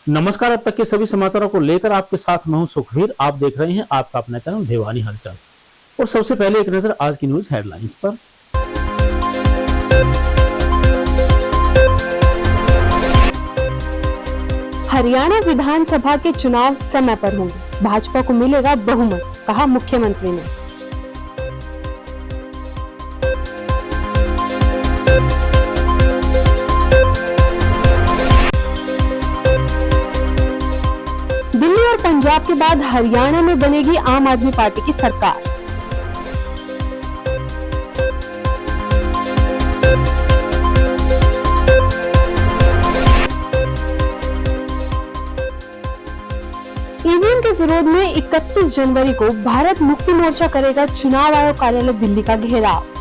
नमस्कार। अब तक के सभी समाचारों को लेकर आपके साथ मैं हूं सुखवीर। आप देख रहे हैं आपका अपना चैनल भिवानी हलचल। और सबसे पहले एक नजर आज की न्यूज हेडलाइंस पर। हरियाणा विधानसभा के चुनाव समय पर होंगे, भाजपा को मिलेगा बहुमत, कहा मुख्यमंत्री ने। दिल्ली और पंजाब के बाद हरियाणा में बनेगी आम आदमी पार्टी की सरकार। ईवीएम के विरोध में 31 जनवरी को भारत मुक्ति मोर्चा करेगा चुनाव आयोग कार्यालय दिल्ली का घेराव।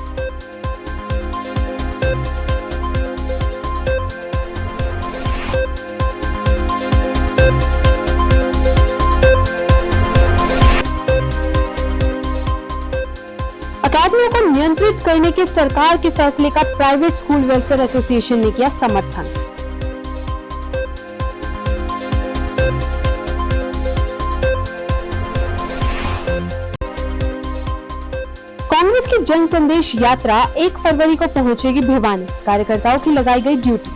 अकादमियों को नियंत्रित करने के सरकार के फैसले का प्राइवेट स्कूल वेलफेयर एसोसिएशन ने किया समर्थन। कांग्रेस की जन संदेश यात्रा 1 फरवरी को पहुंचेगी भिवानी, कार्यकर्ताओं की लगाई गई ड्यूटी।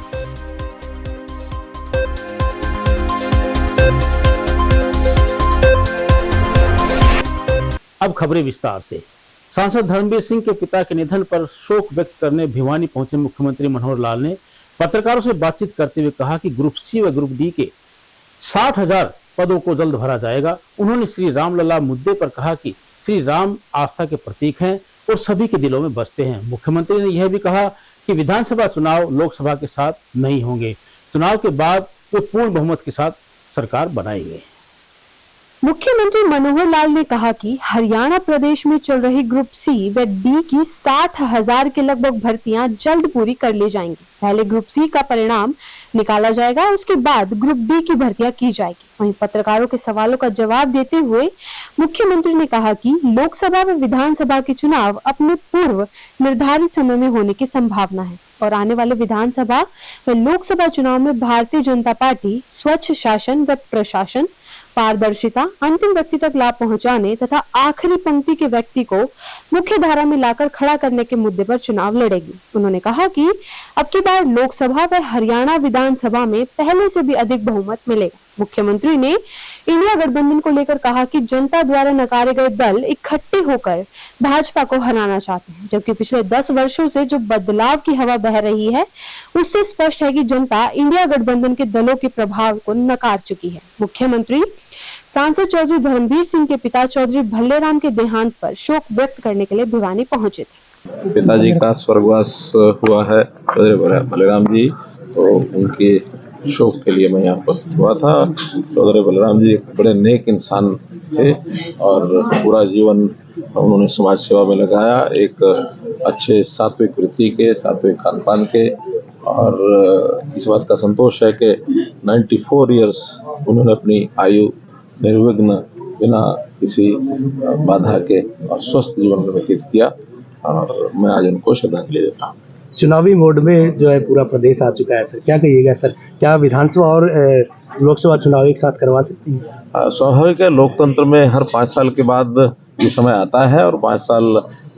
अब खबरें विस्तार से। सांसद धर्मवीर सिंह के पिता के निधन पर शोक व्यक्त करने भिवानी पहुंचे मुख्यमंत्री मनोहर लाल ने पत्रकारों से बातचीत करते हुए कहा कि ग्रुप सी व ग्रुप डी के 60,000 पदों को जल्द भरा जाएगा। उन्होंने श्री रामलला मुद्दे पर कहा कि श्री राम आस्था के प्रतीक हैं और सभी के दिलों में बसते हैं। मुख्यमंत्री ने यह भी कहा कि विधानसभा चुनाव लोकसभा के साथ नहीं होंगे, चुनाव के बाद वो पूर्ण बहुमत के साथ सरकार बनाएंगे। मुख्यमंत्री मनोहर लाल ने कहा कि हरियाणा प्रदेश में चल रही ग्रुप सी व डी की 60,000 के लगभग भर्तियां जल्द पूरी कर ली जाएंगी। पहले ग्रुप सी का परिणाम निकाला जाएगा, उसके बाद ग्रुप डी की भर्तियां की जाएगी। वहीं पत्रकारों के सवालों का जवाब देते हुए मुख्यमंत्री ने कहा कि लोकसभा व विधानसभा के चुनाव अपने पूर्व निर्धारित समय में होने की संभावना है और आने वाले विधानसभा व लोकसभा चुनाव में भारतीय जनता पार्टी स्वच्छ शासन व प्रशासन, पारदर्शिता, अंतिम व्यक्ति तक लाभ पहुंचाने तथा आखिरी पंक्ति के व्यक्ति को मुख्य धारा में लाकर खड़ा करने के मुद्दे पर चुनाव लड़ेगी। उन्होंने कहा कि अब की बार लोकसभा व हरियाणा विधानसभा में पहले से भी अधिक बहुमत मिलेगा। मुख्यमंत्री ने इंडिया गठबंधन को लेकर कहा कि जनता द्वारा नकारे गए दल इकट्ठे होकर भाजपा को हराना चाहते हैं, जबकि पिछले 10 वर्षों से जो बदलाव की हवा बह रही है उससे स्पष्ट है कि जनता इंडिया गठबंधन के दलों के प्रभाव को नकार चुकी है। मुख्यमंत्री सांसद चौधरी धर्मवीर सिंह के पिता चौधरी भल्लेराम के देहांत पर शोक व्यक्त करने के लिए भिवानी पहुंचे थे। पिताजी का स्वर्गवास हुआ है चौधरी भल्लेराम जी, तो उनके शोक के लिए मैं यहाँ उपस्थित हुआ था। चौधरी भल्लेराम जी एक बड़े नेक इंसान थे और पूरा जीवन उन्होंने समाज सेवा में लगाया, एक अच्छे सात्विक वृत्ति के, सात्विक खान पान के। और इस बात का संतोष है कि 94 ईयर्स उन्होंने अपनी आयु निर्विघ्न बिना किसी बाधा के और स्वस्थ जीवन में व्यतीत किया और मैं आज उनको श्रद्धांजलि देता हूँ। चुनावी मोड में जो है पूरा प्रदेश आ चुका है सर, क्या कहिएगा सर, क्या विधानसभा और लोकसभा चुनाव एक साथ करवा सकती हैं? स्वाभाविक है, लोकतंत्र में हर 5 साल के बाद ये समय आता है और 5 साल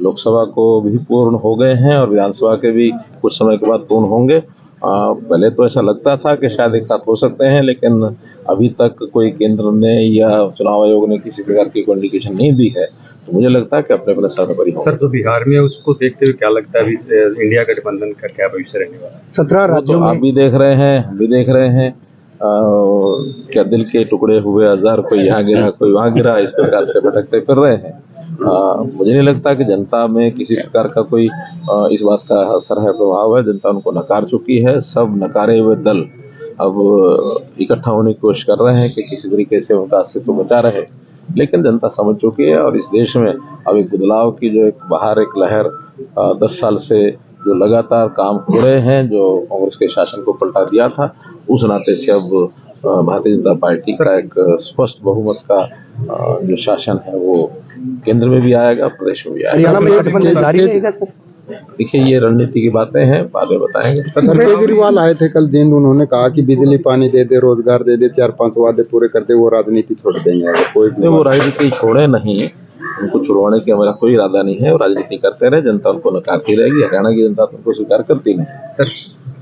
लोकसभा को भी पूर्ण हो गए हैं और विधानसभा के भी कुछ समय के बाद पूर्ण होंगे। पहले तो ऐसा लगता था कि शायद एक साथ हो सकते हैं, लेकिन अभी तक कोई केंद्र ने या चुनाव आयोग ने किसी प्रकार की इंडिकेशन नहीं दी है, तो मुझे लगता है कि अपने अपने स्थान पर ही होगा। सर, जो बिहार में उसको देखते हुए क्या लगता है अभी इंडिया गठबंधन का क्या भविष्य रहने वाला है? 17 राज्यों में आप भी देख रहे हैं, हम भी देख रहे हैं, क्या दिल के टुकड़े हुए हजार, कोई यहाँ गिरा कोई वहाँ गिरा, इस प्रकार से भटकते फिर रहे हैं। मुझे नहीं लगता कि जनता में किसी प्रकार का कोई इस बात का असर है, प्रभाव है। जनता उनको नकार चुकी है। सब नकारे हुए दल अब इकट्ठा होने की कोशिश कर रहे हैं कि किसी तरीके से उनका अस्तित्व बचा रहे, लेकिन जनता समझ चुकी है और इस देश में अब एक बदलाव की जो एक बाहर एक लहर 10 साल से जो लगातार काम हो रहे हैं, जो कांग्रेस के शासन को पलटा दिया था, उस नाते से अब भारतीय जनता पार्टी का एक स्पष्ट बहुमत का जो शासन है वो केंद्र में भी आएगा, प्रदेश में भी आएगा। हरियाणा में गठबंधन जारी रहेगा सर? देखिए ये रणनीति की बातें हैं, बाद में बताएंगे। सर केजरीवाल आए थे कल जींद, उन्होंने कहा कि बिजली पानी दे दे, रोजगार दे दे, 4-5 वादे पूरे कर दे, वो राजनीति छोड़ देंगे। अगर कोई नहीं, वो राजनीति छोड़े नहीं, उनको छुड़वाने की हमारा कोई इरादा नहीं है। वो राजनीति करते रहे, जनता उनको नकारती रहेगी। हरियाणा की जनता तो उनको स्वीकार करती नहीं। सर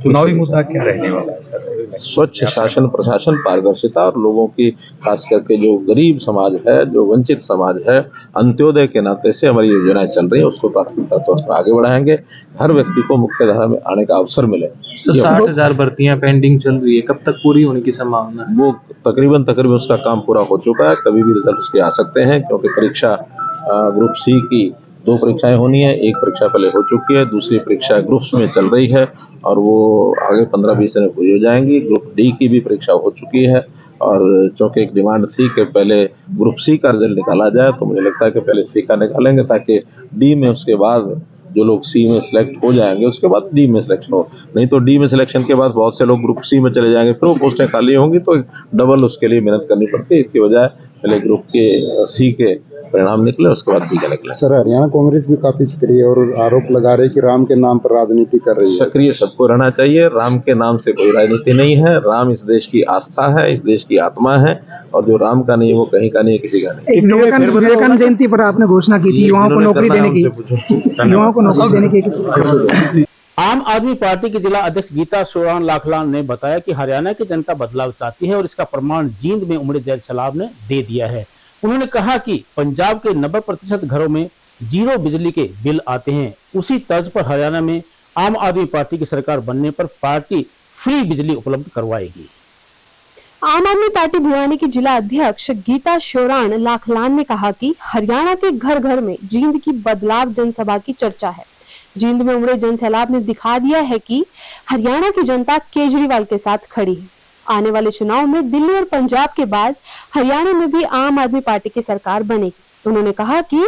चुनावी मुद्दा क्या रहने वाला है सर? स्वच्छ शासन प्रशासन, पारदर्शिता और लोगों की, खास करके जो गरीब समाज है, जो वंचित समाज है, अंत्योदय के नाते से हमारी योजनाएं चल रही है, उसको प्राथमिकता तौर पर आगे बढ़ाएंगे। हर व्यक्ति को मुख्य धारा में आने का अवसर मिले। तो 60,000 भर्तियां पेंडिंग चल रही है, कब तक पूरी होने की संभावना है? वो तकरीबन उसका काम पूरा हो चुका है। कभी भी रिजल्ट उसके आ सकते हैं, क्योंकि परीक्षा ग्रुप सी की 2 परीक्षाएं होनी है। एक परीक्षा पहले हो चुकी है, दूसरी परीक्षा ग्रुप्स में चल रही है और वो आगे 15-20 दिन में पूरी हो जाएंगी। ग्रुप डी की भी परीक्षा हो चुकी है और चूंकि एक डिमांड थी कि पहले ग्रुप सी का रिजल्ट निकाला जाए, तो मुझे लगता है कि पहले सी का निकालेंगे ताकि डी में उसके बाद जो लोग सी में सिलेक्ट हो जाएंगे उसके बाद डी में सिलेक्शन हो। नहीं तो डी में सिलेक्शन के बाद बहुत से लोग ग्रुप सी में चले जाएंगे, फिर वो पोस्टें खाली होंगी, तो डबल उसके लिए मेहनत करनी पड़ती है। इसकी बजाय पहले ग्रुप के सी के परिणाम निकले, उसके बाद डी का निकले। सर हरियाणा कांग्रेस भी काफी सक्रिय और आरोप लगा रही है कि राम के नाम पर राजनीति कर रही है। सक्रिय सबको रहना चाहिए। राम के नाम से कोई राजनीति नहीं है। राम इस देश की आस्था है, इस देश की आत्मा है, और जो राम का नहीं है वो कहीं का नहीं है, किसी का नहीं। विवेकानंद जयंती पर आपने घोषणा की थी युवाओं को नौकरी देने की, युवाओं को नौकरी देने की। आम आदमी पार्टी की जिला अध्यक्ष गीता सोरान लाखलान ने बताया कि हरियाणा की जनता बदलाव चाहती है और इसका प्रमाण जींद में उमड़े जैद सैलाब ने दे दिया है। उन्होंने कहा कि पंजाब के 90% घरों में 0 बिजली के बिल आते हैं। उसी तर्ज पर हरियाणा में आम आदमी पार्टी की सरकार बनने पर पार्टी फ्री बिजली उपलब्ध करवाएगी। आम आदमी पार्टी भिवानी की जिला अध्यक्ष गीता शोरान लाखलान ने कहा कि हरियाणा के घर घर में जींद की बदलाव जनसभा की चर्चा है। जींद में उमड़े जन सैलाब ने दिखा दिया है कि हरियाणा की जनता केजरीवाल के साथ खड़ी है। आने वाले चुनाव में दिल्ली और पंजाब के बाद हरियाणा में भी आम आदमी पार्टी की सरकार बनेगी। उन्होंने कहा कि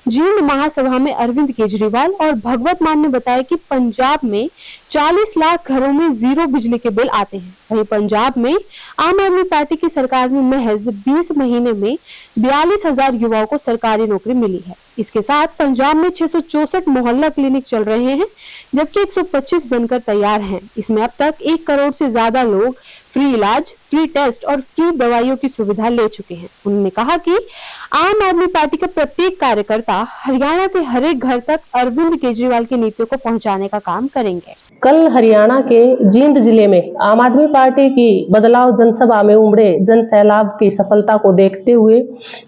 जींद महासभा में अरविंद केजरीवाल और भगवत मान ने बताया कि पंजाब में 40 लाख घरों में 0 बिजली के बिल आते हैं। वहीं पंजाब में आम आदमी पार्टी की सरकार में महज 20 महीने में 42,000 युवाओं को सरकारी नौकरी मिली है। इसके साथ पंजाब में 664 मोहल्ला क्लिनिक चल रहे हैं, जबकि 125 बनकर तैयार हैं। इसमें अब तक 1 करोड़ से ज्यादा लोग फ्री इलाज, फ्री टेस्ट और फ्री दवाइयों की सुविधा ले चुके हैं। उन्होंने कहा कि आम आदमी पार्टी का प्रत्येक कार्यकर्ता हरियाणा के हर एक घर तक अरविंद केजरीवाल की नीतियों को पहुंचाने का काम करेंगे। कल हरियाणा के जींद जिले में आम आदमी पार्टी की बदलाव जनसभा में उमड़े जन सैलाब की सफलता को देखते हुए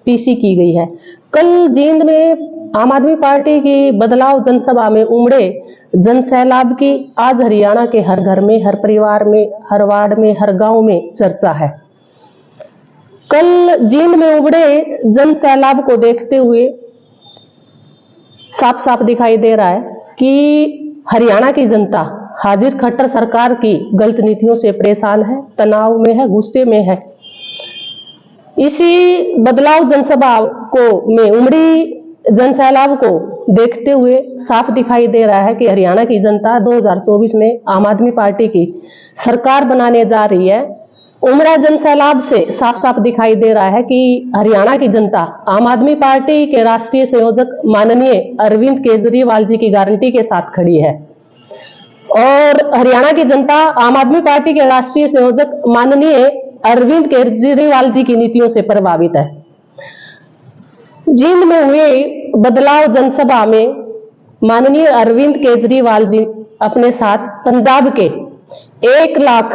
पीसी की गई है। कल जींद में आम आदमी पार्टी की बदलाव जनसभा में उमड़े जन सैलाब की आज हरियाणा के हर घर में, हर परिवार में, हर वार्ड में, हर गांव में चर्चा है। कल जींद में उमड़े जन सैलाब को देखते हुए साफ साफ दिखाई दे रहा है कि हरियाणा की जनता हाजिर खट्टर सरकार की गलत नीतियों से परेशान है, तनाव में है, गुस्से में है। इसी बदलाव जनसभा को में उमड़ी जन सैलाब को देखते हुए साफ दिखाई दे रहा है कि हरियाणा की जनता 2024 में आम आदमी पार्टी की सरकार बनाने जा रही है। उमड़ा जन सैलाब से साफ साफ दिखाई दे रहा है कि हरियाणा की जनता आम आदमी पार्टी के राष्ट्रीय संयोजक माननीय अरविंद केजरीवाल जी की गारंटी के साथ खड़ी है और हरियाणा की जनता आम आदमी पार्टी के राष्ट्रीय संयोजक माननीय अरविंद केजरीवाल जी की नीतियों से प्रभावित है। जींद में हुए बदलाव जनसभा में माननीय अरविंद केजरीवाल जी अपने साथ पंजाब के 1 लाख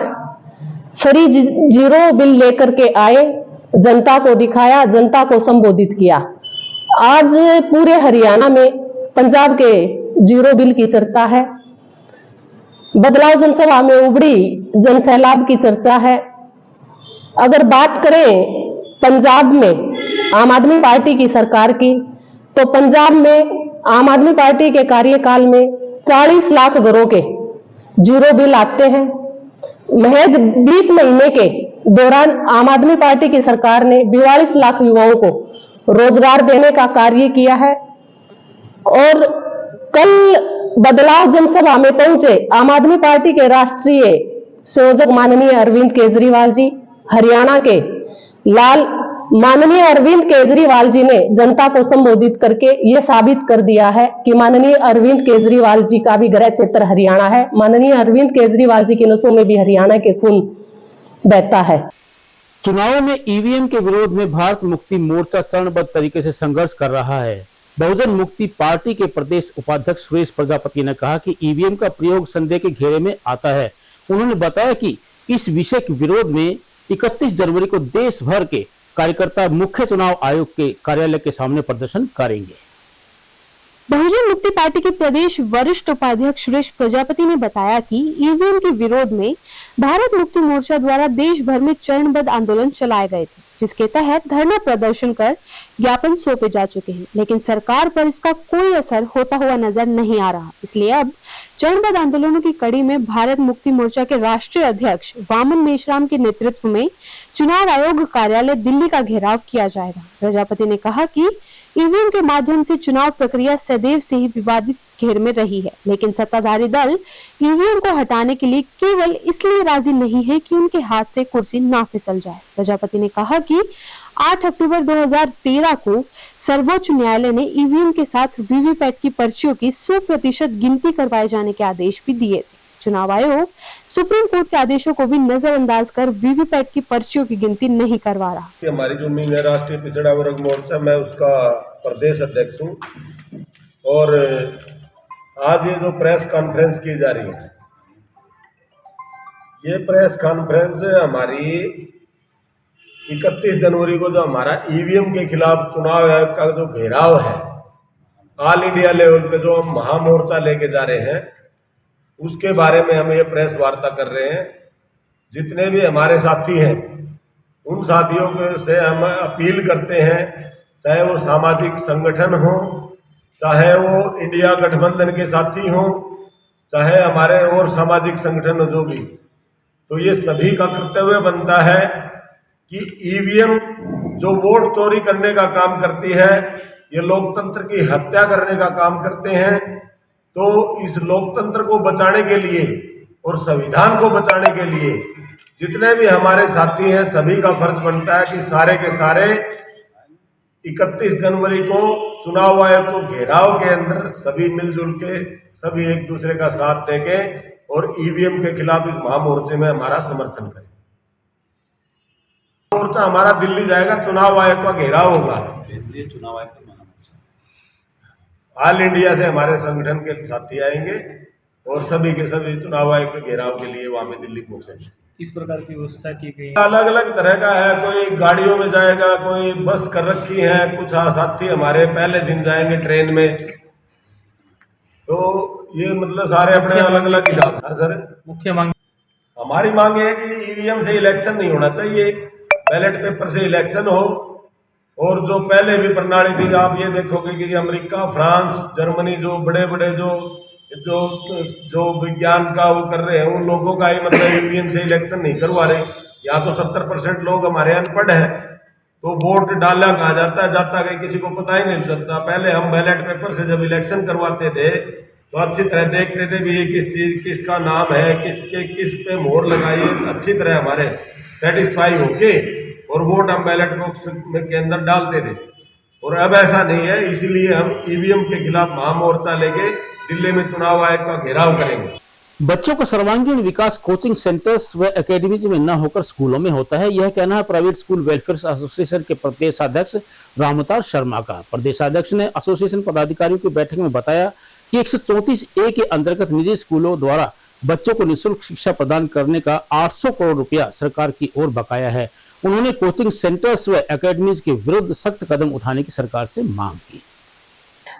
फ्री 0 बिल लेकर के आए, जनता को दिखाया, जनता को संबोधित किया। आज पूरे हरियाणा में पंजाब के 0 बिल की चर्चा है, बदलाव जनसभा में उभरी जन सैलाब की चर्चा है। अगर बात करें पंजाब में आम आदमी पार्टी की सरकार की, तो पंजाब में आम आदमी पार्टी के कार्यकाल में 40 लाख घरों के 0 बिल आते हैं। महज 20 महीने के दौरान आम आदमी पार्टी की सरकार ने 42 लाख युवाओं को रोजगार देने का कार्य किया है। और कल बदलाव जनसभा में पहुंचे आम आदमी पार्टी के राष्ट्रीय संयोजक माननीय अरविंद केजरीवाल जी हरियाणा के लाल माननीय अरविंद केजरीवाल जी ने जनता को संबोधित करके ये साबित कर दिया है कि माननीय अरविंद केजरीवाल जी का भी गृह क्षेत्र हरियाणा है। माननीय अरविंद केजरीवाल जी की नसों में भी हरियाणा के खून बहता है। चुनावों में ईवीएम के विरोध में भारत मुक्ति मोर्चा चरणबद्ध तरीके से संघर्ष कर रहा है। बहुजन मुक्ति पार्टी के प्रदेश उपाध्यक्ष सुरेश प्रजापति ने कहा कि ईवीएम का प्रयोग संदेह के घेरे में आता है। उन्होंने बताया कि इस विषय के विरोध में 31 जनवरी को देश भर के कार्यकर्ता मुख्य चुनाव आयोग के कार्यालय के सामने प्रदर्शन करेंगे। बहुजन मुक्ति पार्टी के प्रदेश वरिष्ठ उपाध्यक्ष सुरेश प्रजापति ने बताया कि ईवीएम के विरोध में भारत मुक्ति मोर्चा द्वारा देश भर में चरणबद्ध आंदोलन चलाए गए थे, जिसके तहत धरना प्रदर्शन कर ज्ञापन सौंपे जा चुके हैं, लेकिन सरकार पर इसका कोई असर होता हुआ नजर नहीं आ रहा। इसलिए अब चरणबद्ध आंदोलनों की कड़ी में भारत मुक्ति मोर्चा के राष्ट्रीय अध्यक्ष वामन मेश्राम के नेतृत्व में चुनाव आयोग कार्यालय दिल्ली का घेराव किया जाएगा। प्रजापति ने कहा कि ईवीएम के माध्यम से चुनाव प्रक्रिया सदैव से ही विवादित घेर में रही है, लेकिन सत्ताधारी दल ईवीएम को हटाने के लिए केवल इसलिए राजी नहीं है कि उनके हाथ से कुर्सी ना फिसल जाए। प्रजापति ने कहा कि 8 अक्टूबर 2013 को सर्वोच्च न्यायालय ने ईवीएम के साथ वीवीपैट की पर्चियों की 100% गिनती करवाए जाने के आदेश भी दिए थे। चुनाव आयोग सुप्रीम कोर्ट के आदेशों को भी नजरअंदाज कर वीवीपैट की पर्चियों की गिनती नहीं करवा रहा। हमारी जो मीन है राष्ट्रीय पिछड़ा वर्ग मोर्चा, मैं उसका प्रदेश अध्यक्ष हूँ और आज ये जो प्रेस कॉन्फ्रेंस की जा रही है, ये प्रेस कॉन्फ्रेंस हमारी 31 जनवरी को जो हमारा ईवीएम के खिलाफ चुनाव आयोग का जो घेराव है, ऑल इंडिया लेवल पे जो हम महामोर्चा लेके जा रहे हैं, उसके बारे में हम ये प्रेस वार्ता कर रहे हैं। जितने भी हमारे साथी हैं, उन साथियों से हम अपील करते हैं, चाहे वो सामाजिक संगठन हो, चाहे वो इंडिया गठबंधन के साथी हो, चाहे हमारे और सामाजिक संगठन हो, जो भी, तो ये सभी का कर्तव्य बनता है कि ईवीएम जो वोट चोरी करने का काम करती है, ये लोकतंत्र की हत्या करने का काम करते हैं। तो इस लोकतंत्र को बचाने के लिए और संविधान को बचाने के लिए जितने भी हमारे साथी हैं, सभी का फर्ज बनता है कि सारे के सारे 31 जनवरी को चुनाव आयोग को घेराव के अंदर सभी मिलजुल के सभी एक दूसरे का साथ देंगे और ईवीएम के खिलाफ इस महामोर्चे में हमारा समर्थन करें। मोर्चा हमारा दिल्ली जाएगा, चुनाव आयोग का घेराव होगा। चुनाव आयोग ऑल इंडिया से हमारे संगठन के साथी आएंगे और सभी के सभी चुनाव आयोग के घेराव के लिए वहां पे दिल्ली पहुंचेंगे। किस प्रकार की व्यवस्था की गई? अलग अलग तरह का है, कोई गाड़ियों में जाएगा, कोई बस कर रखी है, कुछ साथी हमारे पहले दिन जाएंगे ट्रेन में। तो ये मतलब सारे अपने अलग अलग हिसाब से। सर, मुख्य मांग हमारी मांग है कि ईवीएम से इलेक्शन नहीं होना चाहिए, बैलेट पेपर से इलेक्शन हो। और जो पहले भी प्रणाली थी, आप ये देखोगे कि अमेरिका, फ्रांस, जर्मनी, जो बड़े बड़े जो विज्ञान का वो कर रहे हैं, उन लोगों का ही मतलब ईवीएम से इलेक्शन नहीं करवा रहे। या तो 70% लोग हमारे अनपढ़ हैं, तो वोट डाला कहाँ जाता है किसी को पता ही नहीं चलता। पहले हम बैलेट पेपर से जब इलेक्शन करवाते थे तो अच्छी तरह देखते थे भी ये किस चीज, किसका नाम है, किस पे मोहर लगाई, अच्छी तरह हमारे सेटिस्फाई होके और वोट हम बैलेट बॉक्स के अंदर डालते थे। और अब ऐसा नहीं है, इसीलिए हम ईवीएम के खिलाफ महामोर्चा लेके दिल्ली में चुनाव आयोग का घेराव करेंगे। बच्चों का सर्वांगीण विकास कोचिंग सेंटर्स व एकेडमीज में न होकर स्कूलों में होता है, यह कहना है प्राइवेट स्कूल वेलफेयर एसोसिएशन के प्रदेशाध्यक्ष रामअवतार शर्मा का। प्रदेशाध्यक्ष ने एसोसिएशन पदाधिकारियों की बैठक में बताया कि 134A के अंतर्गत निजी स्कूलों द्वारा बच्चों को निःशुल्क शिक्षा प्रदान करने का 800 करोड़ रुपया सरकार की ओर बकाया है। उन्होंने कोचिंग सेंटर्स व एकेडमीज के विरुद्ध सख्त कदम उठाने की सरकार से मांग की।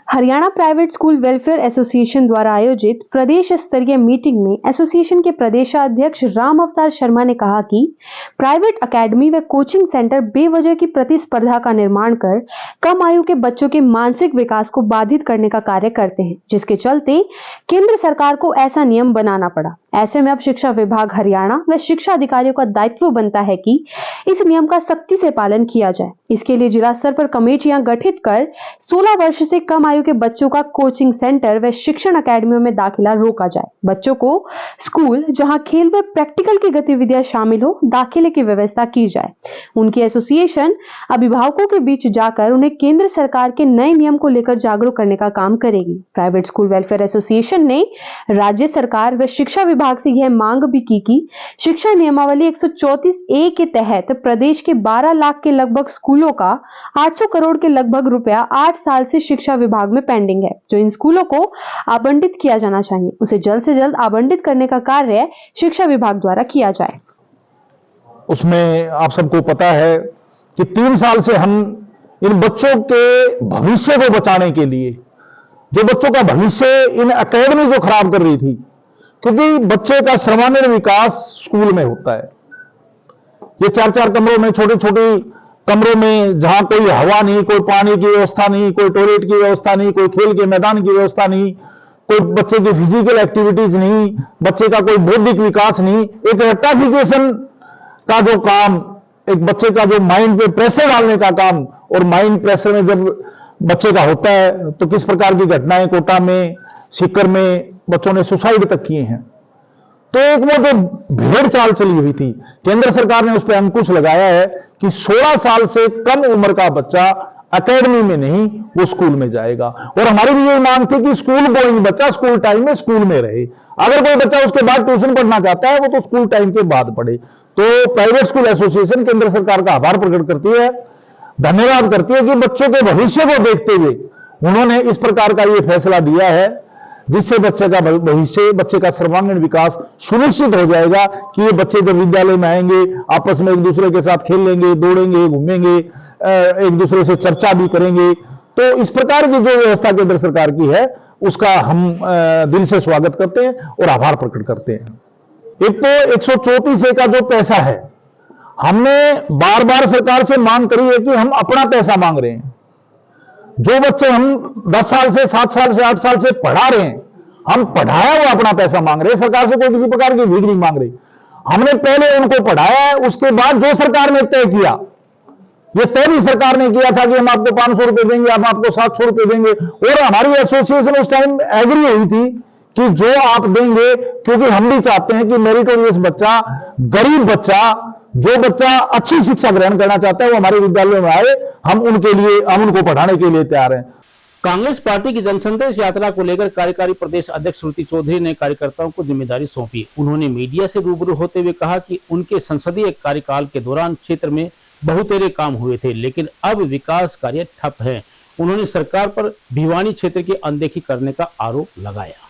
Haryana private school welfare association द्वारा आयोजित प्रदेश स्तरीय मीटिंग में एसोसिएशन के प्रदेशाध्यक्ष रामअवतार शर्मा ने कहा कि प्राइवेट एकेडमी व कोचिंग सेंटर बेवजह की प्रतिस्पर्धा का निर्माण कर कम आयु के बच्चों के मानसिक विकास को बाधित करने का कार्य करते हैं, जिसके चलते केंद्र सरकार को ऐसा नियम बनाना पड़ा। ऐसे में अब शिक्षा विभाग हरियाणा व शिक्षा अधिकारियों का दायित्व बनता है कि इस नियम का सख्ती से पालन किया जाए। इसके लिए जिला स्तर पर कमेटियां गठित कर 16 वर्ष से कम आयु के बच्चों का कोचिंग सेंटर व शिक्षण अकेडमियों में दाखिला रोका जाए। बच्चों को स्कूल जहां खेल व प्रैक्टिकल की गतिविधियां शामिल हो, दाखिले की व्यवस्था की जाए। उनकी एसोसिएशन अभिभावकों के बीच जाकर उन्हें केंद्र सरकार के नए नियम को लेकर जागरूक करने का काम करेगी। प्राइवेट स्कूल वेलफेयर एसोसिएशन ने राज्य सरकार व शिक्षा विभाग से यह मांग भी की कि शिक्षा नियमावली 134A के तहत प्रदेश के 12 लाख के लगभग स्कूलों का 800 करोड़ के लगभग रुपया 8 साल से शिक्षा विभाग में पेंडिंग है, जो इन स्कूलों को आवंटित किया जाना चाहिए। उसे जल्द से जल्द आवंटित करने का कार्य शिक्षा विभाग द्वारा किया जाए। उसमें आप सबको पता है कि 3 साल से हम इन बच्चों के भविष्य को बचाने के लिए, जो बच्चों का भविष्य इन एकेडमी को खराब कर रही थी, क्योंकि बच्चे का सर्वांगीण विकास स्कूल में होता है। ये 4-4 कमरों में, छोटे छोटे कमरों में, जहां कोई हवा नहीं, कोई पानी की व्यवस्था नहीं, कोई टॉयलेट की व्यवस्था नहीं, कोई खेल के मैदान की व्यवस्था नहीं, कोई बच्चे की फिजिकल एक्टिविटीज नहीं, बच्चे का कोई बौद्धिक विकास नहीं, एक रेक्टिफिकेशन का जो काम, एक बच्चे का जो माइंड पे प्रेशर डालने का काम, और माइंड प्रेशर में जब बच्चे का होता है तो किस प्रकार की घटनाएं कोटा में, सीकर में बच्चों ने सुसाइड तक किए हैं। तो एक वो जो भेड़ चाल चली हुई थी, केंद्र सरकार ने उस पर अंकुश लगाया है कि 16 साल से कम उम्र का बच्चा एकेडमी में नहीं, वो स्कूल में जाएगा। और हमारी भी यही मांग थी कि स्कूल गोइंग बच्चा स्कूल टाइम में स्कूल में रहे। अगर कोई बच्चा उसके बाद ट्यूशन पढ़ना चाहता है, वो तो स्कूल टाइम के बाद पढ़े। तो प्राइवेट स्कूल एसोसिएशन केंद्र सरकार का आभार प्रकट करती है, धन्यवाद करती है कि बच्चों के भविष्य को देखते हुए उन्होंने इस प्रकार का ये फैसला दिया है, जिससे बच्चे का भविष्य, बच्चे का सर्वांगीण विकास सुनिश्चित हो जाएगा कि ये बच्चे जब विद्यालय में आएंगे, आपस में एक दूसरे के साथ खेल लेंगे, दौड़ेंगे, घूमेंगे, एक दूसरे से चर्चा भी करेंगे। तो इस प्रकार की जो व्यवस्था केंद्र सरकार की है, उसका हम दिल से स्वागत करते हैं और आभार प्रकट करते हैं। एक तो 134A का जो पैसा है, हमने बार बार सरकार से मांग करी है कि हम अपना पैसा मांग रहे हैं। जो बच्चे हम 10 साल से, 7 साल से, 8 साल से पढ़ा रहे हैं, हम पढ़ाया वो अपना पैसा मांग रहे हैं। सरकार से कोई किसी प्रकार की भीख नहीं मांग रही। हमने पहले उनको पढ़ाया है, उसके बाद जो सरकार ने तय किया, ये तय भी सरकार ने किया था कि हम आपको 500 रुपए देंगे, हम आपको 700 रुपए देंगे। और हमारी एसोसिएशन उस टाइम एग्री हुई थी कि जो आप देंगे, क्योंकि हम भी चाहते हैं कि मेरिटोरियस बच्चा, गरीब बच्चा, जो बच्चा अच्छी शिक्षा ग्रहण करना चाहता है, वो हमारे विद्यालयों में आए। हम उनको पढ़ाने के लिए तैयार हैं। कांग्रेस पार्टी की जनसंदेश यात्रा को लेकर कार्यकारी प्रदेश अध्यक्ष श्रुति चौधरी ने कार्यकर्ताओं को जिम्मेदारी सौंपी। उन्होंने मीडिया से रूबरू होते हुए कहा कि उनके संसदीय कार्यकाल के दौरान क्षेत्र में बहुतेरे काम हुए थे, लेकिन अब विकास कार्य ठप है। उन्होंने सरकार पर भिवानी क्षेत्र की अनदेखी करने का आरोप लगाया।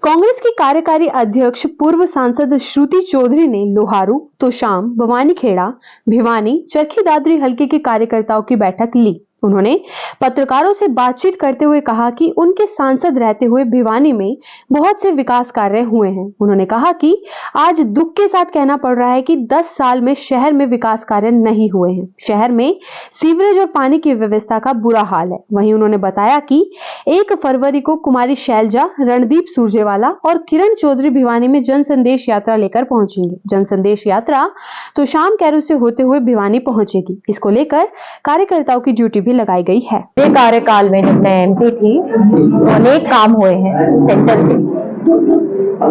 कांग्रेस की कार्यकारी अध्यक्ष पूर्व सांसद श्रुति चौधरी ने लोहारू, तोशाम, भवानीखेड़ा, भिवानी, चरखी दादरी हलके के कार्यकर्ताओं की बैठक ली। उन्होंने पत्रकारों से बातचीत करते हुए कहा कि उनके सांसद रहते हुए भिवानी में बहुत से विकास कार्य हुए हैं। उन्होंने कहा कि आज दुख के साथ कहना पड़ रहा है कि 10 साल में शहर में विकास कार्य नहीं हुए हैं। शहर में सीवरेज और पानी की व्यवस्था का बुरा हाल है। वहीं उन्होंने बताया कि 1 फरवरी को कुमारी शैलजा, रणदीप सुरजेवाला और किरण चौधरी भिवानी में जन संदेश यात्रा लेकर पहुंचेंगे। जन संदेश यात्रा तो शाम कैरू से होते हुए भिवानी पहुंचेगी। इसको लेकर कार्यकर्ताओं की ड्यूटी भी लगाई गई है। कार्यकाल में जब मैं एमपी थी, अनेक काम हुए हैं सेंटर के,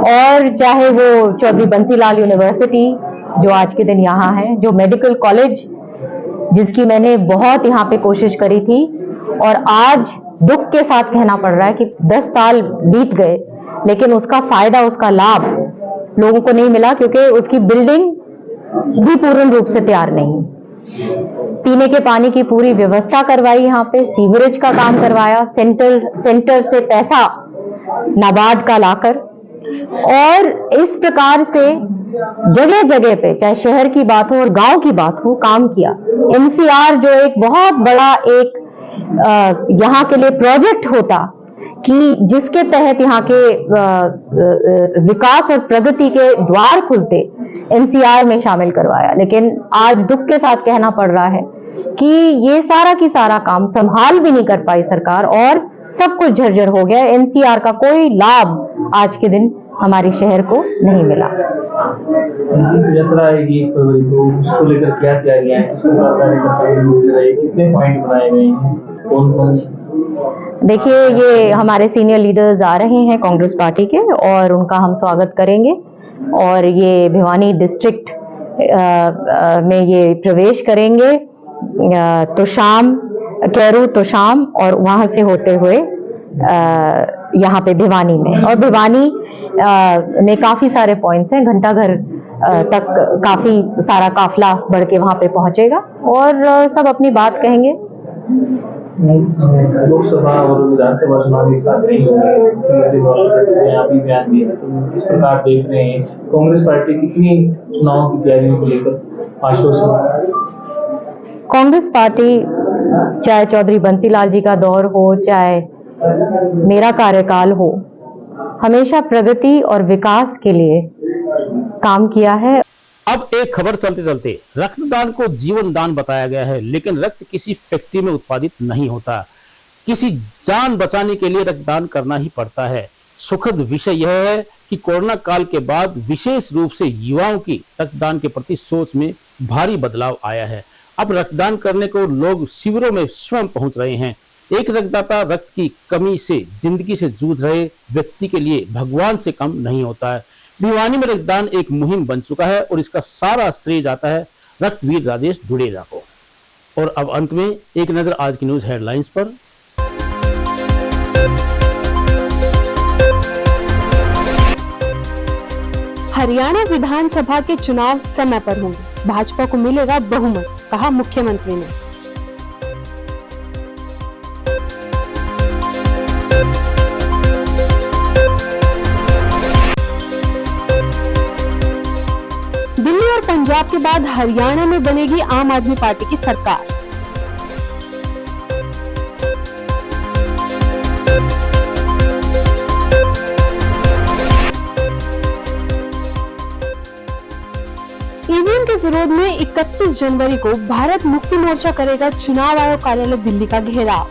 और चाहे वो चौधरी बंसीलाल यूनिवर्सिटी जो आज के दिन यहाँ है, जो मेडिकल कॉलेज जिसकी मैंने बहुत यहाँ पे कोशिश करी थी, और आज दुख के साथ कहना पड़ रहा है कि 10 साल बीत गए लेकिन उसका फायदा, उसका लाभ लोगों को नहीं मिला, क्योंकि उसकी बिल्डिंग भी पूर्ण रूप से तैयार नहीं। पीने के पानी की पूरी व्यवस्था करवाई, यहाँ पे सीवरेज का काम करवाया, सेंटर से पैसा नाबार्ड का लाकर, और इस प्रकार से जगह जगह पे, चाहे शहर की बात हो और गांव की बात हो, काम किया। एनसीआर जो एक बहुत बड़ा एक यहाँ के लिए प्रोजेक्ट होता कि जिसके तहत यहाँ के विकास और प्रगति के द्वार खुलते, एनसीआर में शामिल करवाया। लेकिन आज दुख के साथ कहना पड़ रहा है कि ये सारा की सारा काम संभाल भी नहीं कर पाई सरकार, और सब कुछ झरझर हो गया। एनसीआर का कोई लाभ आज के दिन हमारे शहर को नहीं मिला। यात्रा आएगी 1 फरवरी को, उसको लेकर क्या तैयारियां हैं, कितने पॉइंट बनाए गए हैं, कौन कौन देखिए, ये हमारे सीनियर लीडर्स आ रहे हैं कांग्रेस पार्टी के और उनका हम स्वागत करेंगे और ये भिवानी डिस्ट्रिक्ट में ये प्रवेश करेंगे तोशाम, कैरू तोशाम और वहां से होते हुए यहाँ पे भिवानी में, और भिवानी में काफी सारे पॉइंट्स हैं। घंटाघर तक काफी सारा काफिला बढ़ के वहां पे पहुंचेगा और सब अपनी बात कहेंगे। लोकसभा और विधानसभा चुनाव एक साथ नहीं हो रहे, मुख्यमंत्री यहाँ भी बयान दिए, तो इस प्रकार देख रहे हैं कांग्रेस पार्टी कितनी चुनाव की तैयारियों को लेकर आश्वासन। कांग्रेस पार्टी चाहे चौधरी बंसीलाल जी का दौर हो, चाहे मेरा कार्यकाल हो, हमेशा प्रगति और विकास के लिए काम किया है। अब एक खबर चलते चलते, रक्तदान को जीवन दान बताया गया है, लेकिन रक्त किसी फैक्ट्री में उत्पादित नहीं होता। किसी जान बचाने के लिए रक्तदान करना ही पड़ता है। सुखद विषय यह है कि कोरोना काल के बाद विशेष रूप से युवाओं की रक्तदान के प्रति सोच में भारी बदलाव आया है। अब रक्तदान करने को लोग शिविरों में स्वयं पहुंच रहे हैं। एक रक्तदाता रक्त की कमी से जिंदगी से जूझ रहे व्यक्ति के लिए भगवान से कम नहीं होता है। भिवानी में रक्तदान एक मुहिम बन चुका है और इसका सारा श्रेय जाता है रक्तवीर राजेश ढुडेजा को। और अब अंत में एक नजर आज की न्यूज हेडलाइंस पर। हरियाणा विधानसभा के चुनाव समय पर होंगे, भाजपा को मिलेगा बहुमत, कहा मुख्यमंत्री ने। दिल्ली और पंजाब के बाद हरियाणा में बनेगी आम आदमी पार्टी की सरकार। ईवीएम के विरोध में 31 जनवरी को भारत मुक्ति मोर्चा करेगा चुनाव आयोग कार्यालय दिल्ली का घेराव।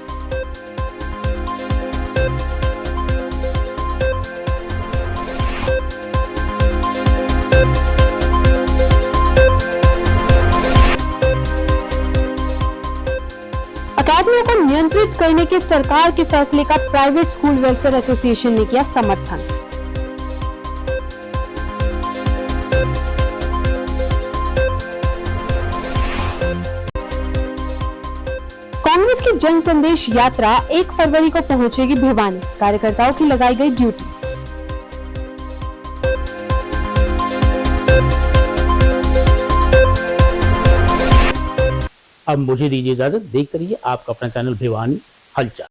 अकादमियों को नियंत्रित करने के सरकार के फैसले का प्राइवेट स्कूल वेलफेयर एसोसिएशन ने किया समर्थन। कांग्रेस की जन संदेश यात्रा 1 फरवरी को पहुंचेगी भिवानी, कार्यकर्ताओं की लगाई गई ड्यूटी। अब मुझे दीजिए इजाजत, देखते रहिए आपका अपना चैनल भिवानी हलचल।